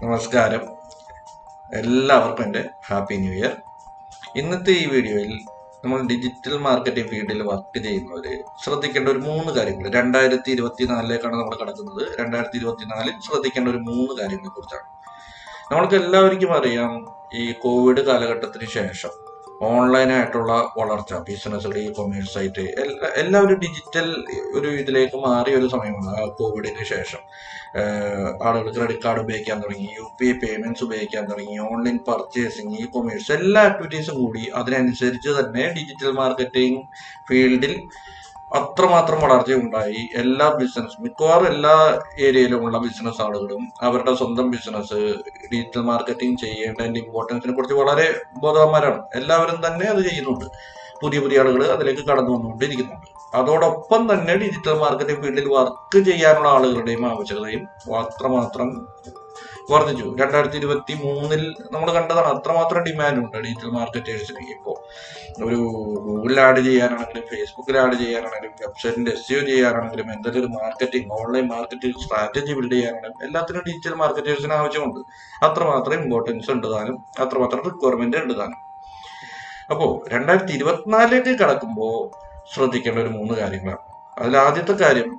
നമസ്കാരം, എല്ലാവർക്കും എൻ്റെ ഹാപ്പി ന്യൂ ഇയർ. ഇന്നത്തെ ഈ വീഡിയോയിൽ നമ്മൾ ഡിജിറ്റൽ മാർക്കറ്റിംഗ് ഫീൽഡിൽ വർക്ക് ചെയ്യുന്നവർ ശ്രദ്ധിക്കേണ്ട ഒരു 3 കാര്യങ്ങൾ, 2024ലേക്കാണ് നമ്മൾ കടക്കുന്നത്. 2024ൽ ശ്രദ്ധിക്കേണ്ട ഒരു 3 കാര്യങ്ങളെ കുറിച്ചാണ്. നമ്മൾക്ക് എല്ലാവർക്കും അറിയാം, ഈ കോവിഡ് കാലഘട്ടത്തിന് ശേഷം ഓൺലൈനായിട്ടുള്ള വളർച്ച, ബിസിനസ്സുകൾ, ഇ കൊമേഴ്സ് ആയിട്ട് എല്ലാവരും ഡിജിറ്റൽ ഒരു ഇതിലേക്ക് മാറിയ ഒരു സമയമാണ് കോവിഡിന് ശേഷം. ആളുകൾ ക്രെഡിറ്റ് കാർഡ് ഉപയോഗിക്കാൻ തുടങ്ങി, UPI പേയ്മെന്റ്സ് ഉപയോഗിക്കാൻ തുടങ്ങി, ഓൺലൈൻ പർച്ചേസിങ്, ഇ കൊമേഴ്സ് എല്ലാ ആക്ടിവിറ്റീസും കൂടി അതിനനുസരിച്ച് തന്നെ ഡിജിറ്റൽ മാർക്കറ്റിംഗ് ഫീൽഡിൽ അത്രമാത്രം വളർച്ചയുണ്ടായി. എല്ലാ ബിസിനസ്, മിക്കവാറും എല്ലാ ഏരിയയിലുമുള്ള ബിസിനസ് ആളുകളും അവരുടെ സ്വന്തം ബിസിനസ് ഡിജിറ്റൽ മാർക്കറ്റിംഗ് ചെയ്യേണ്ടതിന്റെ ഇമ്പോർട്ടൻസിനെ കുറിച്ച് വളരെ ബോധവാന്മാരാണ്. എല്ലാവരും തന്നെ അത് ചെയ്യുന്നുണ്ട്. പുതിയ പുതിയ ആളുകൾ അതിലേക്ക് കടന്നു വന്നുകൊണ്ടിരിക്കുന്നുണ്ട്. അതോടൊപ്പം തന്നെ ഡിജിറ്റൽ മാർക്കറ്റിംഗ് ഫീൽഡിൽ വർക്ക് ചെയ്യാനുള്ള ആളുകളുടെയും ആവശ്യകതയും അത്രമാത്രം വർദ്ധിച്ചു. 2023 നമ്മൾ കണ്ടതാണ്, അത്രമാത്രം ഡിമാൻഡ് ഉണ്ട് ഡിജിറ്റൽ മാർക്കറ്റേഴ്സിന്. ഇപ്പോൾ ഒരു ഗൂഗിളിൽ ആഡ് ചെയ്യാനാണെങ്കിലും, ഫേസ്ബുക്കിൽ ആഡ് ചെയ്യാനാണെങ്കിലും, വെബ്സൈറ്റിന്റെ SEO ചെയ്യാനാണെങ്കിലും, എന്തെങ്കിലും ഒരു marketing, online marketing strategy build ചെയ്യാനാണെങ്കിലും എല്ലാത്തിനും ഡിജിറ്റൽ മാർക്കറ്റേഴ്സിന് ആവശ്യമുണ്ട്. അത്രമാത്രം ഇമ്പോർട്ടൻസ് ഉണ്ട് താനും, അത്രമാത്രം റിക്വയർമെന്റ് ഉണ്ട് താനും. അപ്പോൾ 2024ലേക്ക് കടക്കുമ്പോൾ ശ്രദ്ധിക്കേണ്ട ഒരു 3 കാര്യങ്ങളാണ്. അതിൽ ആദ്യത്തെ കാര്യം,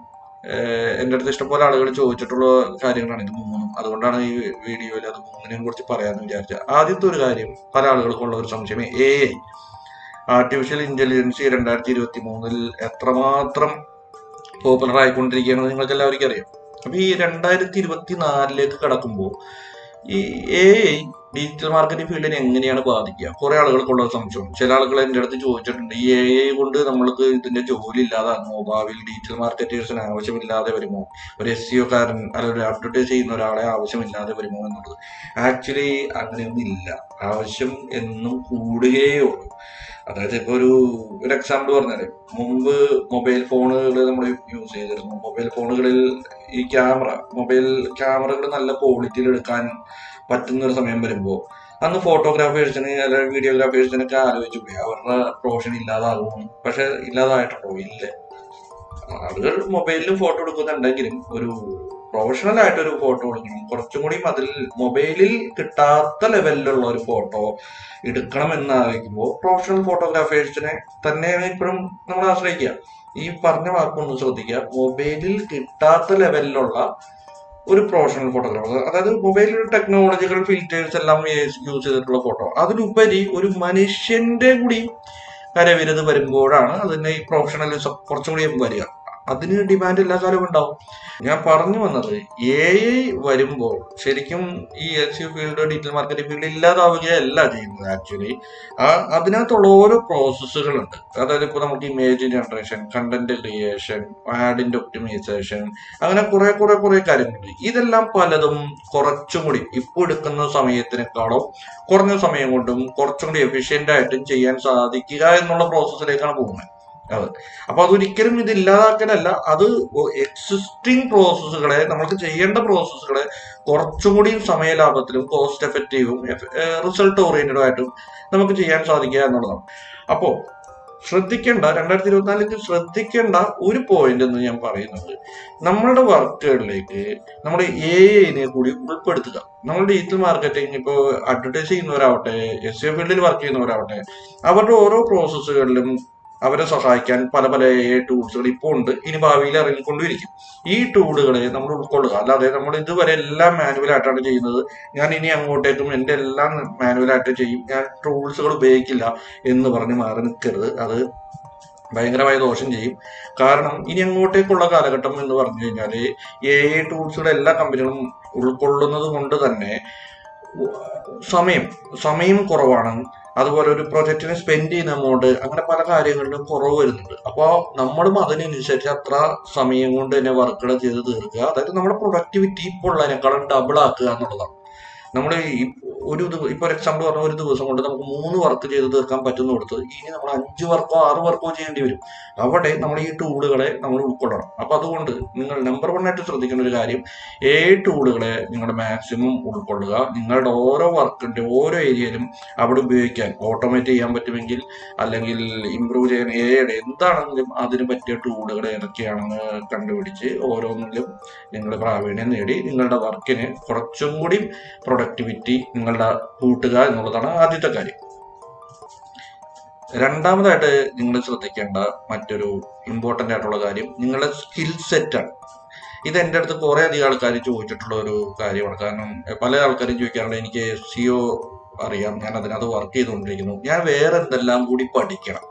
എൻ്റെ അടുത്ത് ഇഷ്ടംപോലെ ആളുകൾ ചോദിച്ചിട്ടുള്ള കാര്യങ്ങളാണ് ഇത് 3. അതുകൊണ്ടാണ് ഈ വീഡിയോയിൽ അത് 3നെയും കുറിച്ച് പറയാമെന്ന് വിചാരിച്ചത്. ആദ്യത്തെ ഒരു കാര്യം, പല ആളുകൾക്കുള്ള ഒരു സംശയം, AI ആർട്ടിഫിഷ്യൽ ഇന്റലിജൻസ് 2023ൽ എത്രമാത്രം പോപ്പുലർ ആയിക്കൊണ്ടിരിക്കുകയാണെന്ന് നിങ്ങൾക്ക് എല്ലാവർക്കും അറിയാം. അപ്പൊ ഈ 2024ലേക്ക് കടക്കുമ്പോൾ ഈ AI ഡിജിറ്റൽ മാർക്കറ്റിംഗ് ഫീൽഡിനെ എങ്ങനെയാണ് ബാധിക്കുക? കുറെ ആളുകൾക്കുള്ള സംശയം. ചില ആളുകൾ എൻ്റെ അടുത്ത് ചോദിച്ചിട്ടുണ്ട്, ഈ AI കൊണ്ട് നമ്മൾക്ക് ഇതിന്റെ ജോലി ഇല്ലാതാകുമോ? ഭാവിയിൽ ഡിജിറ്റൽ മാർക്കറ്റേഴ്സിന് ആവശ്യമില്ലാതെ വരുമോ? ഒരു SEO കാരൻ അല്ലെങ്കിൽ ഒരു അഡ്വർടൈസ് ചെയ്യുന്ന ഒരാളെ ആവശ്യമില്ലാതെ വരുമോ എന്നുള്ളത്. ആക്ച്വലി അങ്ങനെയൊന്നും ഇല്ല. ആവശ്യം എന്നും കൂടുകയുള്ളൂ. അതായത് ഇപ്പൊ ഒരു എക്സാമ്പിൾ പറഞ്ഞാല്, മുമ്പ് മൊബൈൽ ഫോണുകൾ നമ്മൾ യൂസ് ചെയ്തിരുന്നു. മൊബൈൽ ഫോണുകളിൽ ഈ മൊബൈൽ ക്യാമറകൾ നല്ല ക്വാളിറ്റിയിൽ എടുക്കാൻ പറ്റുന്ന ഒരു സമയം വരുമ്പോൾ അന്ന് ഫോട്ടോഗ്രാഫേഴ്സിന് അല്ലെങ്കിൽ വീഡിയോഗ്രാഫേഴ്സിനൊക്കെ ആലോചിച്ചു പോയി അവരുടെ പ്രൊഫഷൻ ഇല്ലാതാകും. പക്ഷെ ഇല്ലാതായിട്ടുണ്ടോ? ഇല്ല. ആളുകൾ മൊബൈലിൽ ഫോട്ടോ എടുക്കുന്നുണ്ടെങ്കിലും ഒരു പ്രൊഫഷണൽ ആയിട്ടൊരു ഫോട്ടോ എടുക്കണം, കുറച്ചും കൂടി അതിൽ മൊബൈലിൽ കിട്ടാത്ത ലെവലിലുള്ള ഒരു ഫോട്ടോ എടുക്കണം എന്നായിരിക്കുമ്പോൾ പ്രൊഫഷണൽ ഫോട്ടോഗ്രാഫേഴ്സിനെ തന്നെയാണ് ഇപ്പോഴും നമ്മൾ ആശ്രയിക്കുക. ഈ പറഞ്ഞ വാക്കൊന്ന് ശ്രദ്ധിക്കുക, മൊബൈലിൽ കിട്ടാത്ത ലെവലിലുള്ള ഒരു പ്രൊഫഷണൽ ഫോട്ടോഗ്രാഫർ, അതായത് മൊബൈലിൽ ടെക്നോളജിക്കൽ ഫിൽറ്റേഴ്സ് എല്ലാം യൂസ് ചെയ്തിട്ടുള്ള ഫോട്ടോ, അതിലുപരി ഒരു മനുഷ്യന്റെ കൂടി കരവിരുത് വരുമ്പോഴാണ് അതിന്റെ ഈ പ്രൊഫഷണലിസം കുറച്ചുകൂടി വരിക. അതിന് ഡിമാൻഡ് എല്ലാ കാലവും ഉണ്ടാവും. ഞാൻ പറഞ്ഞു വന്നത്, AI വരുമ്പോൾ ശരിക്കും ഈ SEO field, digital marketing field ഇല്ലാതാവുകയല്ല ചെയ്യുന്നത്. ആക്ച്വലി അതിനകത്തുള്ള ഓരോ പ്രോസസ്സുകളുണ്ട്. അതായത് ഇപ്പൊ നമുക്ക് ഇമേജ് ജനറേഷൻ, കണ്ടന്റ് ക്രിയേഷൻ, ആഡിന്റെ ഒപ്റ്റിമൈസേഷൻ, അങ്ങനെ കുറെ കാര്യങ്ങളുണ്ട്. ഇതെല്ലാം പലതും കുറച്ചും കൂടി ഇപ്പൊ എടുക്കുന്ന സമയത്തിനേക്കാളും കുറഞ്ഞ സമയം കൊണ്ടും കുറച്ചും കൂടി എഫിഷ്യന്റ് ആയിട്ടും ചെയ്യാൻ സാധിക്കുക എന്നുള്ള പ്രോസസ്സിലേക്കാണ് പോകുന്നത്. അതെ. അപ്പൊ അതൊരിക്കലും ഇത് ഇല്ലാതാക്കലല്ല, അത് എക്സിസ്റ്റിംഗ് പ്രോസസ്സുകളെ, നമ്മൾക്ക് ചെയ്യേണ്ട പ്രോസസ്സുകളെ കുറച്ചും കൂടി സമയ ലാഭത്തിലും കോസ്റ്റ് എഫക്റ്റീവും റിസൾട്ട് ഓറിയന്റഡും ആയിട്ടും നമുക്ക് ചെയ്യാൻ സാധിക്കുക എന്നുള്ളതാണ്. അപ്പോ ശ്രദ്ധിക്കേണ്ട, 2024ലേക്ക് ശ്രദ്ധിക്കേണ്ട ഒരു പോയിന്റ് എന്ന് ഞാൻ പറയുന്നത്, നമ്മളുടെ വർക്കുകളിലേക്ക് നമ്മൾ AI കൂടി ഉൾപ്പെടുത്തുക. നമ്മൾ ഡിജിറ്റൽ മാർക്കറ്റിംഗ് ഇപ്പോൾ അഡ്വർടൈസ് ചെയ്യുന്നവരാവട്ടെ, SEO ഫീൽഡിൽ വർക്ക് ചെയ്യുന്നവരാവട്ടെ, അവരുടെ ഓരോ പ്രോസസ്സുകളിലും അവരെ സഹായിക്കാൻ പല AI ടൂൾസുകൾ ഇപ്പോൾ ഉണ്ട്, ഇനി ഭാവിയിൽ ഇറങ്ങിക്കൊണ്ടിരിക്കും. ഈ ടൂളുകളെ നമ്മൾ ഉൾക്കൊള്ളുക. അല്ലാതെ നമ്മൾ ഇതുവരെ എല്ലാം മാനുവലായിട്ടാണ് ചെയ്യുന്നത്, ഞാൻ ഇനി അങ്ങോട്ടേക്കും എൻ്റെ എല്ലാം മാനുവലായിട്ട് ചെയ്യും, ഞാൻ ടൂൾസുകൾ ഉപയോഗിക്കില്ല എന്ന് പറഞ്ഞ് മാറി നിൽക്കരുത്. അത് ഭയങ്കരമായ ദോഷം ചെയ്യും. കാരണം ഇനി അങ്ങോട്ടേക്കുള്ള കാലഘട്ടം എന്ന് പറഞ്ഞു കഴിഞ്ഞാൽ AI ടൂൾസുകൾ എല്ലാ കമ്പനികളും ഉൾക്കൊള്ളുന്നത് കൊണ്ട് തന്നെ സമയം കുറവാണ്. അതുപോലെ ഒരു പ്രൊജക്റ്റിന് സ്പെൻഡ് ചെയ്യുന്ന എമൗണ്ട്, അങ്ങനെ പല കാര്യങ്ങളിലും കുറവ് വരുന്നുണ്ട്. അപ്പോൾ നമ്മളും അതിനനുസരിച്ച് അത്ര സമയം കൊണ്ട് തന്നെ വർക്കുകൾ ചെയ്ത് തീർക്കുക. അതായത് നമ്മുടെ പ്രൊഡക്ടിവിറ്റി ഇപ്പോൾ ഉള്ളതിനേക്കാളും ഡബിൾ ആക്കുക എന്നുള്ളതാണ്. നമ്മൾ ഈ ഇപ്പോൾ ഒരു എക്സാമ്പിൾ പറഞ്ഞ ഒരു ദിവസം കൊണ്ട് നമുക്ക് 3 വർക്ക് ചെയ്ത് തീർക്കാൻ പറ്റുന്ന കൊടുത്ത് ഇനി നമ്മൾ 5 വർക്കോ 6 വർക്കോ ചെയ്യേണ്ടി വരും. അവിടെ നമ്മൾ ഈ ടൂളുകളെ നമ്മൾ ഉൾക്കൊള്ളണം. അപ്പൊ അതുകൊണ്ട് നിങ്ങൾ നമ്പർ 1 ആയിട്ട് ശ്രദ്ധിക്കേണ്ട ഒരു കാര്യം ടൂളുകളെ നിങ്ങളുടെ മാക്സിമം ഉൾക്കൊള്ളുക. നിങ്ങളുടെ ഓരോ വർക്കിന്റെ ഓരോ ഏരിയയിലും അവിടെ ഉപയോഗിക്കാൻ ഓട്ടോമേറ്റ് ചെയ്യാൻ പറ്റുമെങ്കിൽ അല്ലെങ്കിൽ ഇംപ്രൂവ് ചെയ്യാൻ എന്താണെങ്കിലും അതിന് പറ്റിയ ടൂളുകൾ ഏതൊക്കെയാണെന്ന് കണ്ടുപിടിച്ച് ഓരോന്നിലും നിങ്ങൾ പ്രാവീണ്യം നേടി നിങ്ങളുടെ വർക്കിന് കുറച്ചും കൂടി പ്രൊഡക്ടിവിറ്റി നിങ്ങളുടെ കൂട്ടുക എന്നുള്ളതാണ് ആദ്യത്തെ കാര്യം. രണ്ടാമതായിട്ട് നിങ്ങൾ ശ്രദ്ധിക്കേണ്ട മറ്റൊരു ഇമ്പോർട്ടൻ്റ് ആയിട്ടുള്ള കാര്യം നിങ്ങളുടെ സ്കിൽ സെറ്റാണ്. ഇത് എൻ്റെ അടുത്ത് കുറേ അധികം ആൾക്കാർ ചോദിച്ചിട്ടുള്ള ഒരു കാര്യമാണ്. കാരണം പല ആൾക്കാരും ചോദിക്കാറുണ്ട്, എനിക്ക് SEO അറിയാം, ഞാൻ അതിനകത്ത് വർക്ക് ചെയ്തുകൊണ്ടിരിക്കുന്നു, ഞാൻ വേറെ എന്തെല്ലാം കൂടി പഠിക്കണം.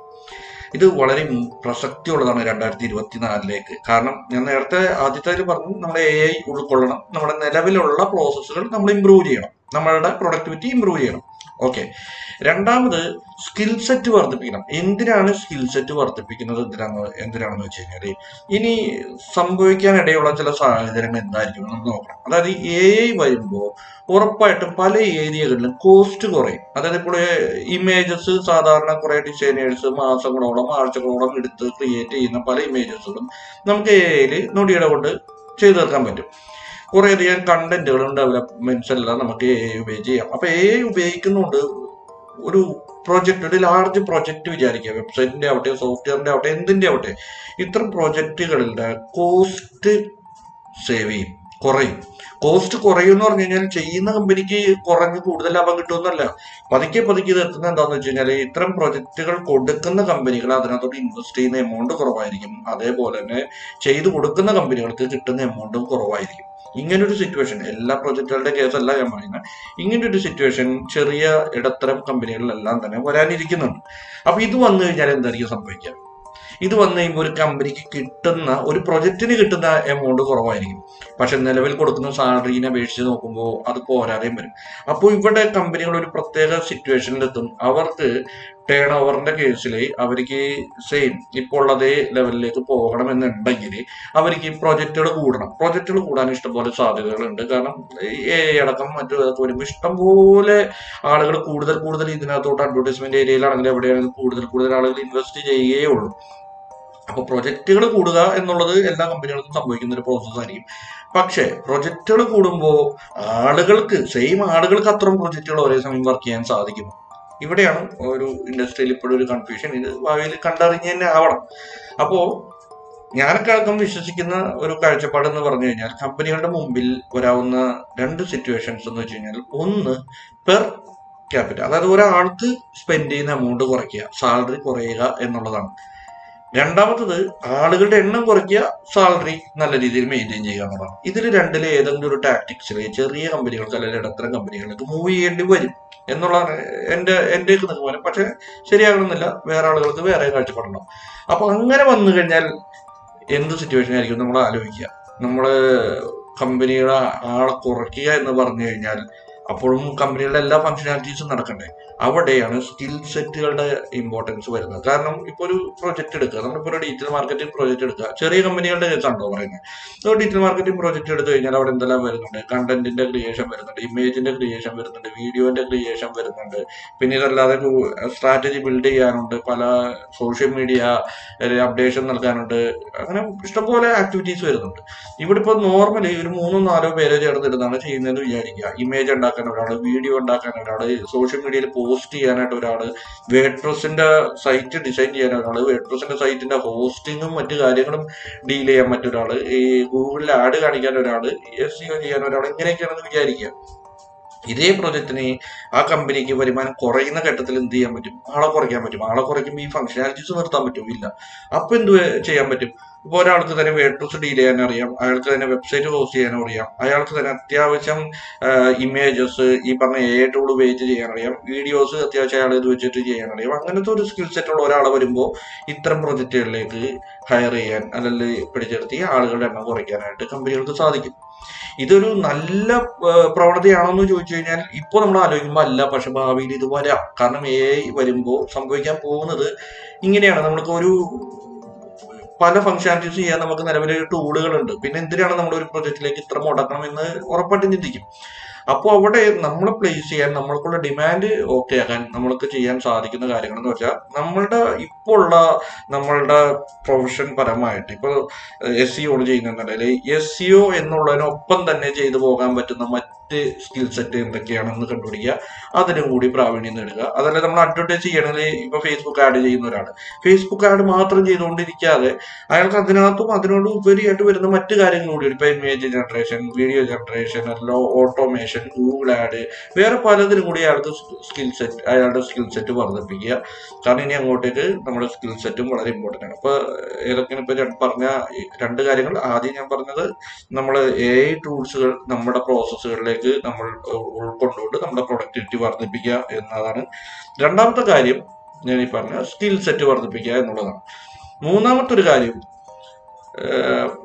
ഇത് വളരെ പ്രസക്തിയുള്ളതാണ് 2024 കാരണം ഞാൻ നേരത്തെ ആദ്യത്തെ പറഞ്ഞു, നമ്മുടെ AI ഉൾക്കൊള്ളണം, നമ്മുടെ നിലവിലുള്ള പ്രോസസ്സുകൾ നമ്മൾ ഇമ്പ്രൂവ് ചെയ്യണം, നമ്മളുടെ പ്രൊഡക്ടിവിറ്റി ഇമ്പ്രൂവ് ചെയ്യണം. ഓക്കെ. രണ്ടാമത് സ്കിൽ സെറ്റ് വർദ്ധിപ്പിക്കണം. എന്തിനാണ് സ്കിൽ സെറ്റ് വർദ്ധിപ്പിക്കുന്നത്? എന്തിനാണെന്ന് വെച്ച് കഴിഞ്ഞാൽ ഇനി സംഭവിക്കാനിടയുള്ള ചില സാഹചര്യങ്ങൾ എന്തായിരിക്കും നമുക്ക് നോക്കണം. അതായത് AI വരുമ്പോൾ ഉറപ്പായിട്ടും പല ഏരിയകളിലും കോസ്റ്റ് കുറയും. അതായത് ഇപ്പോൾ ഇമേജസ് സാധാരണ കുറെ ഡിസൈനേഴ്സ് മാസങ്ങളോളം ആഴ്ചകളോളം എടുത്ത് ക്രിയേറ്റ് ചെയ്യുന്ന പല ഇമേജസുകളും നമുക്ക് AI നൊടിയുടെ കൊണ്ട് ചെയ്തു തീർക്കാൻ പറ്റും. കുറേയധികം കണ്ടന്റുകളും ഡെവലപ്മെന്റ്സ് എല്ലാം നമുക്ക് AI ഉപയോഗിച്ച് ചെയ്യാം. അപ്പൊ AI ഉപയോഗിക്കുന്നുണ്ട് ഒരു പ്രൊജക്ട്, ഒരു ലാർജ് പ്രൊജക്ട് വിചാരിക്കുക, വെബ്സൈറ്റിന്റെ ആവട്ടെ സോഫ്റ്റ്വെയറിന്റെ ആവട്ടെ എന്തിന്റെ ആവട്ടെ, ഇത്തരം പ്രൊജക്റ്റുകളുടെ കോസ്റ്റ് സേവ് ചെയ്യും, കുറയും. കോസ്റ്റ് കുറയും എന്ന് പറഞ്ഞു കഴിഞ്ഞാൽ ചെയ്യുന്ന കമ്പനിക്ക് കുറഞ്ഞ് കൂടുതൽ ലാഭം കിട്ടുമെന്നല്ല, പതുക്കെ ഇത് എത്തുന്നത് എന്താണെന്ന് വെച്ച് കഴിഞ്ഞാൽ ഇത്തരം പ്രൊജക്റ്റുകൾ കൊടുക്കുന്ന കമ്പനികൾ അതിനകത്തോട്ട് ഇൻവെസ്റ്റ് ചെയ്യുന്ന എമൗണ്ട് കുറവായിരിക്കും. അതേപോലെ തന്നെ ചെയ്തു കൊടുക്കുന്ന കമ്പനികൾക്ക് കിട്ടുന്ന എമൗണ്ടും കുറവായിരിക്കും. ഇങ്ങനൊരു സിറ്റുവേഷൻ, എല്ലാ പ്രൊജക്റ്റുകളുടെ കേസല്ല ഞാൻ പറയുന്നത്, ഇങ്ങനൊരു സിറ്റുവേഷൻ ചെറിയ ഇടത്തരം കമ്പനികളിലെല്ലാം തന്നെ വരാനിരിക്കുന്നുണ്ട്. അപ്പൊ ഇത് വന്നു കഴിഞ്ഞാൽ എന്തായിരിക്കും സംഭവിക്കുക? ഇത് വന്നു കഴിയുമ്പോൾ ഒരു കമ്പനിക്ക് കിട്ടുന്ന, ഒരു പ്രൊജക്റ്റിന് കിട്ടുന്ന എമൗണ്ട് കുറവായിരിക്കും. പക്ഷെ നിലവിൽ കൊടുക്കുന്ന സാലറിനെ അപേക്ഷിച്ച് നോക്കുമ്പോൾ അത് പോരാതെയും വരും. അപ്പോൾ ഇവിടെ കമ്പനികൾ ഒരു പ്രത്യേക സിറ്റുവേഷനിലെത്തും. അവർക്ക് ടേൺ ഓവറിന്റെ കേസിൽ അവർക്ക് സെയിം ഇപ്പോൾ ഉള്ളതേ ലെവലിലേക്ക് പോകണമെന്നുണ്ടെങ്കിൽ അവർക്ക് പ്രൊജക്റ്റുകൾ കൂടണം. പ്രൊജക്റ്റുകൾ കൂടാൻ ഇഷ്ടംപോലെ സാധ്യതകളുണ്ട്. കാരണം AI അടക്കം മറ്റു വരുമ്പോൾ ഇഷ്ടംപോലെ ആളുകൾ കൂടുതൽ ഇതിനകത്തോട്ട് അഡ്വർടൈസ്മെന്റ് ഏരിയയിലാണെങ്കിൽ എവിടെയാണെങ്കിലും കൂടുതൽ ആളുകൾ ഇൻവെസ്റ്റ് ചെയ്യുകയേ ഉള്ളൂ. അപ്പൊ പ്രൊജക്റ്റുകൾ കൂടുക എന്നുള്ളത് എല്ലാ കമ്പനികൾക്കും സംഭവിക്കുന്ന ഒരു പ്രോസസ് ആയിരിക്കും. പക്ഷെ പ്രൊജക്റ്റുകൾ കൂടുമ്പോൾ സെയിം ആളുകൾക്ക് അത്തരം പ്രൊജക്റ്റുകൾ ഒരേ സമയം വർക്ക് ചെയ്യാൻ സാധിക്കും. ഇവിടെയാണ് ഒരു ഇൻഡസ്ട്രിയിൽ ഇപ്പോഴും ഒരു കൺഫ്യൂഷൻ. ഇത് ഭാവിയിൽ കണ്ടറിഞ്ഞ് തന്നെ ആവണം. അപ്പോ ഞാനൊക്കെ അടക്കം വിശ്വസിക്കുന്ന ഒരു കാഴ്ചപ്പാട് എന്ന് പറഞ്ഞു കഴിഞ്ഞാൽ കമ്പനികളുടെ മുമ്പിൽ വരാവുന്ന 2 സിറ്റുവേഷൻസ് എന്ന് വെച്ച് കഴിഞ്ഞാൽ, ഒന്ന് പെർ ക്യാപിറ്റൽ, അതായത് ഒരാൾക്ക് സ്പെൻഡ് ചെയ്യുന്ന എമൗണ്ട് കുറയ്ക്കുക, സാലറി കുറയുക എന്നുള്ളതാണ്. രണ്ടാമത്തത് ആളുകളുടെ എണ്ണം കുറയ്ക്കുക, സാലറി നല്ല രീതിയിൽ മെയിൻറ്റെയിൻ ചെയ്യുക എന്നുള്ളതാണ്. ഇതിൽ രണ്ടിലെ ഏതെങ്കിലും ഒരു ടാക്ടിക്സിൽ ചെറിയ കമ്പനികൾക്ക് അല്ലെങ്കിൽ ഇടത്തരം കമ്പനികൾക്ക് മൂവ് ചെയ്യേണ്ടി വരും എന്നുള്ളതാണ് എൻ്റെ നിഗമനം. പക്ഷെ ശരിയാകണമെന്നില്ല, വേറെ ആളുകൾക്ക് വേറെ കാഴ്ചപ്പാടുണ്ടാവും. അപ്പൊ അങ്ങനെ വന്നു കഴിഞ്ഞാൽ എന്ത് സിറ്റുവേഷൻ ആയിരിക്കും നമ്മൾ ആലോചിക്കുക. നമ്മള് കമ്പനിയുടെ ആളെ കുറയ്ക്കുക എന്ന് പറഞ്ഞു കഴിഞ്ഞാൽ അപ്പോഴും കമ്പനികളുടെ എല്ലാ ഫംഗ്ഷനാലിറ്റീസും നടക്കണ്ടേ. അവിടെയാണ് സ്കിൽ സെറ്റുകളുടെ ഇമ്പോർട്ടൻസ് വരുന്നത്. കാരണം ഇപ്പോൾ ഒരു പ്രൊജക്ട് എടുക്കുക, നമ്മളിപ്പോൾ ഒരു ഡിജിറ്റൽ മാർക്കറ്റിംഗ് പ്രൊജക്ട് എടുക്കുക, ചെറിയ കമ്പനികളുടെ കേസാണല്ലോ പറയുന്നത്. ഒരു ഡിജിറ്റൽ മാർക്കറ്റിംഗ് പ്രൊജക്ട് എടുത്തു കഴിഞ്ഞാൽ അവിടെ എന്തെല്ലാം വരുന്നുണ്ട്? കണ്ടന്റിന്റെ ക്രിയേഷൻ വരുന്നുണ്ട്, ഇമേജിന്റെ ക്രിയേഷൻ വരുന്നുണ്ട്, വീഡിയോന്റെ ക്രിയേഷൻ വരുന്നുണ്ട്, പിന്നെ ഇതല്ലാതെ സ്ട്രാറ്റജി ബിൽഡ് ചെയ്യാനുണ്ട്, പല സോഷ്യൽ മീഡിയ അപ്ഡേഷൻ നൽകാനുണ്ട്, അങ്ങനെ ഇഷ്ടംപോലെ ആക്ടിവിറ്റീസ് വരുന്നുണ്ട്. ഇവിടെ ഇപ്പോൾ നോർമലി ഒരു 3-4 പേരെ ചേർന്നിരുന്നാണ് ചെയ്യുന്നതെന്ന് വിചാരിക്കുക. ഇമേജ് ഉണ്ടാക്കാൻ ഒരാൾ, വീഡിയോ ഉണ്ടാക്കാൻ ഒരാൾ, സോഷ്യൽ മീഡിയയിൽ പോസ്റ്റ് ചെയ്യാനായിട്ട് ഒരാൾ, വേഡ്പ്രസിന്റെ സൈറ്റ് ഡിസൈൻ ചെയ്യാൻ ഒരാൾ, വേഡ്പ്രസിന്റെ സൈറ്റിന്റെ ഹോസ്റ്റിങ്ങും മറ്റു കാര്യങ്ങളും ഡീൽ ചെയ്യാൻ മറ്റൊരാൾ, ഈ ഗൂഗിളിൽ ആഡ് കാണിക്കാൻ ഒരാൾ, SEO ചെയ്യാൻ ഒരാൾ, ഇങ്ങനെയൊക്കെയാണെന്ന് വിചാരിക്കുക. ഇതേ പ്രൊജക്റ്റിന് ആ കമ്പനിക്ക് വരുമാനം കുറയുന്ന ഘട്ടത്തിൽ എന്ത് ചെയ്യാൻ പറ്റും? ആളെ കുറയ്ക്കാൻ പറ്റും. ആളെ കുറയ്ക്കുമ്പോൾ ഈ ഫംഗ്ഷനാലിറ്റീസ് നിർത്താൻ പറ്റും? ഇല്ല. അപ്പൊ എന്ത് ചെയ്യാൻ പറ്റും? ഇപ്പോൾ ഒരാൾക്ക് തന്നെ വേഡ്പ്രസ് ഡീൽ ചെയ്യാൻ അറിയാം, അയാൾക്ക് തന്നെ വെബ്സൈറ്റ് ഹോസ്റ്റ് ചെയ്യാനും അറിയാം, അയാൾക്ക് തന്നെ അത്യാവശ്യം ഇമേജസ് ഈ പറഞ്ഞ AI ടൂൾ ഉപയോഗിച്ച് ചെയ്യാനറിയാം, വീഡിയോസ് അത്യാവശ്യം അയാൾ ഇത് വെച്ചിട്ട് ചെയ്യാനറിയാം. അങ്ങനത്തെ ഒരു സ്കിൽ സെറ്റ് ഉള്ള ഒരാൾ വരുമ്പോൾ ഇത്തരം പ്രൊജക്റ്റുകളിലേക്ക് ഹയർ ചെയ്യാൻ അല്ലെങ്കിൽ പിടിച്ചെടുത്തി ആളുകളുടെ എണ്ണം കുറയ്ക്കാനായിട്ട് കമ്പനികൾക്ക് സാധിക്കും. ഇതൊരു നല്ല പ്രവണതയാണോ എന്ന് ചോദിച്ചു കഴിഞ്ഞാൽ ഇപ്പോൾ നമ്മൾ ആലോചിക്കുമ്പോൾ അല്ല. പക്ഷെ ഭാവിയിൽ ഇത് വരാം. കാരണം AI വരുമ്പോൾ സംഭവിക്കാൻ പോകുന്നത് ഇങ്ങനെയാണ്. നമുക്ക് ഒരു പല ഫംഗ്ഷനാലിറ്റീസ് ചെയ്യാൻ നമുക്ക് നിലവിൽ ടൂളുകളുണ്ട്. പിന്നെ എന്തിനാണ് നമ്മൾ ഒരു പ്രൊജക്റ്റിലേക്ക് ഇത്ര മുടക്കണം എന്ന് ഉറപ്പായിട്ടും ചിന്തിക്കും. അപ്പോൾ അവിടെ നമ്മളെ പ്ലേസ് ചെയ്യാൻ, നമ്മൾക്കുള്ള ഡിമാൻഡ് ഓക്കെ ആക്കാൻ നമ്മൾക്ക് ചെയ്യാൻ സാധിക്കുന്ന കാര്യങ്ങൾ എന്ന് വെച്ചാൽ നമ്മളുടെ പ്രൊഫഷൻ പരമായിട്ട് ഇപ്പോൾ SEO ചെയ്യുന്നുണ്ടെങ്കിൽ SEO എന്നുള്ളതിനൊപ്പം തന്നെ ചെയ്തു പോകാൻ പറ്റുന്ന മറ്റ് സ്കിൽ സെറ്റ് എന്തൊക്കെയാണെന്ന് കണ്ടുപിടിക്കുക, അതിനും കൂടി പ്രാവീണ്യം നേടുക. അതല്ല നമ്മൾ അഡ്വർടൈസ് ചെയ്യണമെങ്കിൽ ഇപ്പൊ ഫേസ്ബുക്ക് ആഡ് ചെയ്യുന്ന ഒരാൾ ഫേസ്ബുക്ക് ആഡ് മാത്രം ചെയ്തുകൊണ്ടിരിക്കാതെ അയാൾക്ക് അതിനോട് ഉപരിയായിട്ട് വരുന്ന മറ്റു കാര്യങ്ങൾ കൂടി, ഇപ്പൊ image generation, video generation, automation, Google add, വേറെ പലതിനും കൂടി അയാളുടെ സ്കിൽ സെറ്റ് വർദ്ധിപ്പിക്കുക. കാരണം ഇനി അങ്ങോട്ടേക്ക് നമ്മുടെ സ്കിൽ സെറ്റും വളരെ ഇമ്പോർട്ടൻ്റ് ആണ്. അപ്പൊ ഏതൊക്കെയാണ് ഇപ്പൊ പറഞ്ഞ രണ്ട് കാര്യങ്ങൾ. ആദ്യം ഞാൻ പറഞ്ഞത് നമ്മൾ AI ടൂൾസുകൾ നമ്മുടെ പ്രോസസ്സുകളിലേക്ക് നമ്മൾ ഉൾക്കൊണ്ടുകൊണ്ട് നമ്മുടെ പ്രൊഡക്ടിവിറ്റി വർദ്ധിപ്പിക്കുക എന്നതാണ്. രണ്ടാമത്തെ കാര്യം ഞാൻ ഈ പറഞ്ഞ സ്കിൽ സെറ്റ് വർദ്ധിപ്പിക്കുക എന്നുള്ളതാണ്. മൂന്നാമത്തെ ഒരു കാര്യം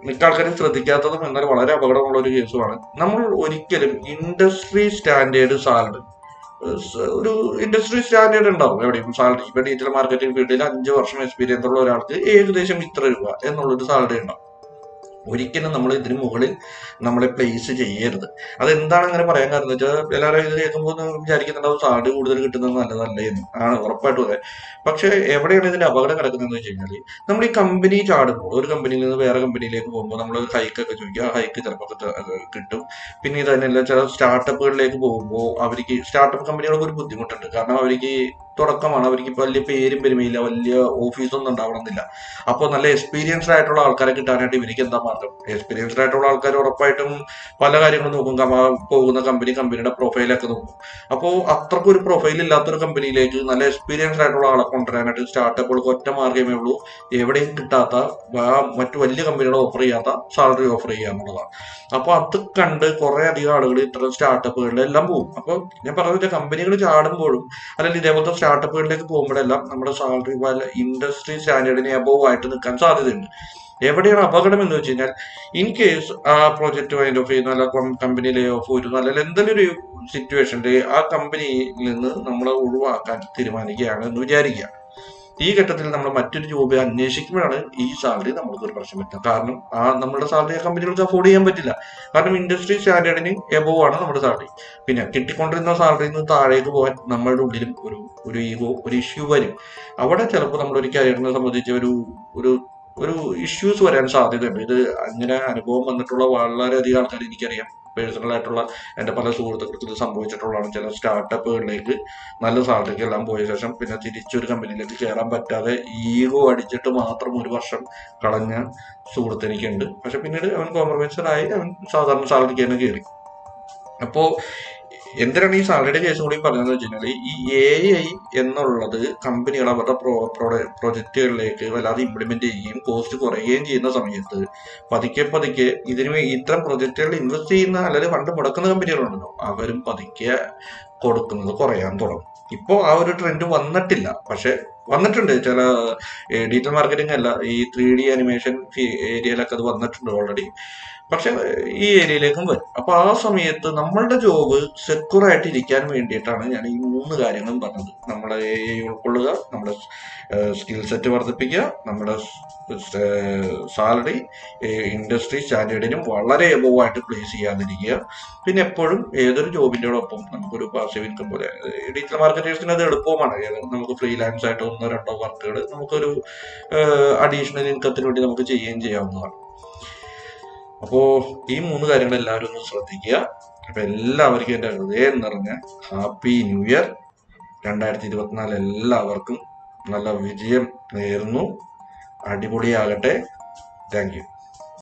മിക്ക ആൾക്കാരും ശ്രദ്ധിക്കാത്തതും എന്നാൽ വളരെ അപകടമുള്ള ഒരു കേസുമാണ്, നമ്മൾ ഒരിക്കലും ഇൻഡസ്ട്രി സ്റ്റാൻഡേർഡ് സാലറി, ഒരു ഇൻഡസ്ട്രി സ്റ്റാൻഡേർഡ് ഉണ്ടാവും എവിടെയും സാലറി. ഇപ്പൊ ഡിജിറ്റൽ മാർക്കറ്റിംഗ് ഫീൽഡിൽ 5 വർഷം എക്സ്പീരിയൻസ് ഉള്ള ഒരാൾക്ക് ഏകദേശം ഇത്ര രൂപ എന്നുള്ളൊരു സാലറി ഉണ്ടാവും. ഒരിക്കലും നമ്മൾ ഇതിന് മുകളിൽ നമ്മളെ പ്ലേസ് ചെയ്യരുത്. അതെന്താണ് അങ്ങനെ പറയാൻ കാരണം വെച്ചാൽ എല്ലാവരും ഇത് കേൾക്കുമ്പോൾ വിചാരിക്കുന്നുണ്ടാവും സാലറി കൂടുതൽ കിട്ടുന്നത് നല്ലതല്ലേ എന്ന്. ആണ്, ഉറപ്പായിട്ടും അതെ. പക്ഷെ എവിടെയാണ് ഇതിന്റെ അപകടം കിടക്കുന്നതെന്ന് വെച്ച് കഴിഞ്ഞാൽ, നമ്മൾ ഈ കമ്പനി ചാടുമ്പോൾ, ഒരു കമ്പനിയിൽ നിന്ന് വേറെ കമ്പനിയിലേക്ക് പോകുമ്പോൾ നമ്മൾ ഹൈക്കൊക്കെ ചോദിക്കുക, ആ ഹൈക്ക് ചിലപ്പോൾ കിട്ടും. പിന്നെ ഇത് തന്നെയല്ല, ചില സ്റ്റാർട്ടപ്പുകളിലേക്ക് പോകുമ്പോൾ അവർക്ക് സ്റ്റാർട്ടപ്പ് കമ്പനികൾക്ക് ഒരു ബുദ്ധിമുട്ടുണ്ട്. കാരണം അവർക്ക് തുടക്കമാണ്, അവർക്ക് വലിയ പേരും പെരുമയില്ല, വലിയ ഓഫീസൊന്നും ഉണ്ടാവണമെന്നില്ല. അപ്പോൾ നല്ല എക്സ്പീരിയൻസ്ഡ് ആയിട്ടുള്ള ആൾക്കാരെ കിട്ടാനായിട്ട് ഇവർക്ക് എന്താ മാർഗം? എക്സ്പീരിയൻസ്ഡ് ആയിട്ടുള്ള ആൾക്കാർ ഉറപ്പായിട്ടും പല കാര്യങ്ങളും നോക്കും, പോകുന്ന കമ്പനിയുടെ പ്രൊഫൈലൊക്കെ നോക്കും. അപ്പോൾ അത്രക്കൊരു പ്രൊഫൈൽ ഇല്ലാത്തൊരു കമ്പനിയിലേക്ക് നല്ല എക്സ്പീരിയൻസ്ഡ് ആയിട്ടുള്ള ആളെ കൊണ്ടുവരാനായിട്ട് സ്റ്റാർട്ടപ്പുകൾക്ക് ഒറ്റ മാർഗ്ഗമേ ഉള്ളൂ, എവിടെയും കിട്ടാത്ത മറ്റു വലിയ കമ്പനികൾ ഓഫർ ചെയ്യാത്ത സാലറി ഓഫർ ചെയ്യുക എന്നുള്ളതാണ്. അപ്പോൾ അത് കണ്ട് കുറെ അധികം ആളുകൾ ഇത്തരം സ്റ്റാർട്ടപ്പുകളിലെല്ലാം പോകും. അപ്പോൾ ഞാൻ പറഞ്ഞ കമ്പനികൾ ചാടുമ്പോഴും അല്ലെങ്കിൽ ഇതേപോലത്തെ സ്റ്റാർട്ടപ്പുകളിലേക്ക് പോകുമ്പോഴെല്ലാം നമ്മുടെ സാലറി ഇൻഡസ്ട്രി സ്റ്റാൻഡേർഡിന് എബോവ് ആയിട്ട് നിൽക്കാൻ സാധ്യതയുണ്ട്. എവിടെയാണ് അപകടം എന്ന് വെച്ച് കഴിഞ്ഞാൽ, ഇൻ കേസ് ആ പ്രോജക്റ്റ് വൈൻഡ് ഓഫ് ചെയ്യുന്നു, അല്ല കമ്പനി ലേ ഓഫ് വരുന്നു, അല്ലെങ്കിൽ എന്തെങ്കിലും ഒരു സിറ്റുവേഷനിൽ ആ കമ്പനിയിൽ നിന്ന് നമ്മളെ ഒഴിവാക്കാൻ തീരുമാനിക്കുകയാണ് എന്ന് വിചാരിക്കുക. ഈ ഘട്ടത്തിൽ നമ്മൾ മറ്റൊരു ജോബ് അന്വേഷിക്കുമ്പോഴാണ് ഈ സാലറി നമ്മൾക്ക് ഒരു പ്രശ്നം പറ്റുന്നത്. കാരണം നമ്മുടെ സാലറി ആ കമ്പനികൾക്ക് അഫോർഡ് ചെയ്യാൻ പറ്റില്ല. കാരണം ഇൻഡസ്ട്രി സ്റ്റാൻഡേർഡിന് എബോവ് ആണ് നമ്മുടെ സാലറി. പിന്നെ കിട്ടിക്കൊണ്ടിരുന്ന സാലറിയിൽ നിന്ന് താഴേക്ക് പോകാൻ നമ്മളുടെ ഉള്ളിലും ഒരു ഈഗോ, ഒരു ഇഷ്യൂ വരും. അവിടെ ചിലപ്പോൾ നമ്മൾ ഒരു കരിയറിനെ സംബന്ധിച്ച് ഒരു ഇഷ്യൂസ് വരാൻ സാധ്യതയുണ്ട്. ഇത് അങ്ങനെ അനുഭവം വന്നിട്ടുള്ള വളരെയധികം ആൾക്കാർ എനിക്കറിയാം. പേഴ്സണൽ ആയിട്ടുള്ള എൻ്റെ പല സുഹൃത്തുക്കൾക്ക് ഇത് സംഭവിച്ചിട്ടുള്ളതാണ്. ചില സ്റ്റാർട്ടപ്പുകളിലേക്ക് നല്ല സാലറിക്ക് എല്ലാം പോയ ശേഷം പിന്നെ തിരിച്ചൊരു കമ്പനിയിലേക്ക് കയറാൻ പറ്റാതെ ഈഗോ അടിച്ചിട്ട് മാത്രം 1 വർഷം കളഞ്ഞ സുഹൃത്ത് എനിക്കുണ്ട്. പക്ഷെ പിന്നീട് അവൻ കോംപ്രമൈസറായി, അവൻ സാധാരണ സാലറിക്ക് തന്നെ കയറി. അപ്പോൾ എന്തിനാണ് ഈ സാലറിയുടെ കേസും കൂടി പറഞ്ഞതെന്ന് വെച്ച് കഴിഞ്ഞാൽ, ഈ AI എന്നുള്ളത് കമ്പനികൾ അവരുടെ പ്രൊജക്റ്റുകളിലേക്ക് വല്ലാതെ ഇംപ്ലിമെന്റ് ചെയ്യുകയും കോസ്റ്റ് കുറയുകയും ചെയ്യുന്ന സമയത്ത് പതുക്കെ ഇത്തരം പ്രൊജക്റ്റുകളിൽ ഇൻവെസ്റ്റ് ചെയ്യുന്ന അല്ലെങ്കിൽ ഫണ്ട് മുടക്കുന്ന കമ്പനികളുണ്ടല്ലോ, അവരും പതുക്കെ കൊടുക്കുന്നത് കുറയാൻ തുടങ്ങും. ഇപ്പോൾ ആ ഒരു ട്രെൻഡ് വന്നിട്ടില്ല, പക്ഷെ വന്നിട്ടുണ്ട്. ചില ഡിജിറ്റൽ മാർക്കറ്റിംഗ് അല്ല, ഈ 3D ആനിമേഷൻ ഏരിയയിലൊക്കെ അത് വന്നിട്ടുണ്ട് ഓൾറെഡി. പക്ഷെ ഈ ഏരിയയിലേക്കും വരും. അപ്പൊ ആ സമയത്ത് നമ്മളുടെ ജോബ് സെക്യൂർ ആയിട്ട് ഇരിക്കാൻ വേണ്ടിയിട്ടാണ് ഞാൻ ഈ 3 കാര്യങ്ങളും പറഞ്ഞത്. നമ്മളെ AI ഉൾക്കൊള്ളുക, നമ്മുടെ സ്കിൽ സെറ്റ് വർദ്ധിപ്പിക്കുക, നമ്മുടെ സാലറി ഇൻഡസ്ട്രി സ്റ്റാൻഡേർഡിനും വളരെ എബോവ് ആയിട്ട് പ്ലേസ് ചെയ്യാതിരിക്കുക. പിന്നെ എപ്പോഴും ഏതൊരു ജോബിൻ്റെയോടൊപ്പം നമുക്കൊരു പാസീവ് ഇൻകം പോലെ, ഡിജിറ്റൽ മാർക്കറ്റേഴ്സിന് അത് എളുപ്പമാണ്. നമുക്ക് ഫ്രീലാൻസ് ആയിട്ട് 1-2 വർക്കുകൾ നമുക്കൊരു അഡീഷണൽ ഇൻകത്തിന് വേണ്ടി നമുക്ക് ചെയ്യുകയും ചെയ്യാവുന്നതാണ്. അപ്പോൾ ഈ 3 കാര്യങ്ങൾ എല്ലാവരും ഒന്ന് ശ്രദ്ധിക്കുക. അപ്പൊ എല്ലാവർക്കും എൻ്റെ ഹൃദയം നിറഞ്ഞ ഹാപ്പി ന്യൂ ഇയർ 2024. എല്ലാവർക്കും നല്ല വിജയം നേരുന്നു. അടിപൊളിയാകട്ടെ. Thank U.